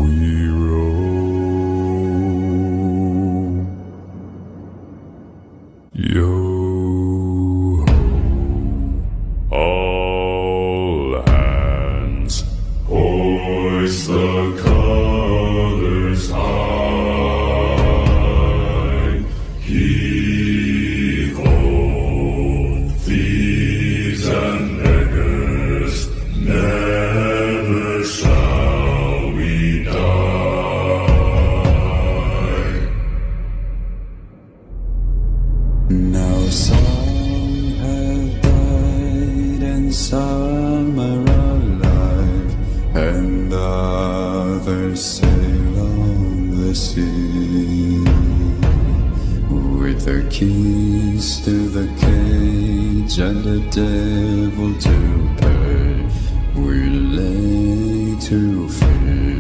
we roll. Yo ho, all hands, hoist the colors high. Heave ho, thieves and beggars, never shall we die. Now some have died and some are alive, and others sail on the sea. With the keys to the cage and the devil to pay, we lay to fear.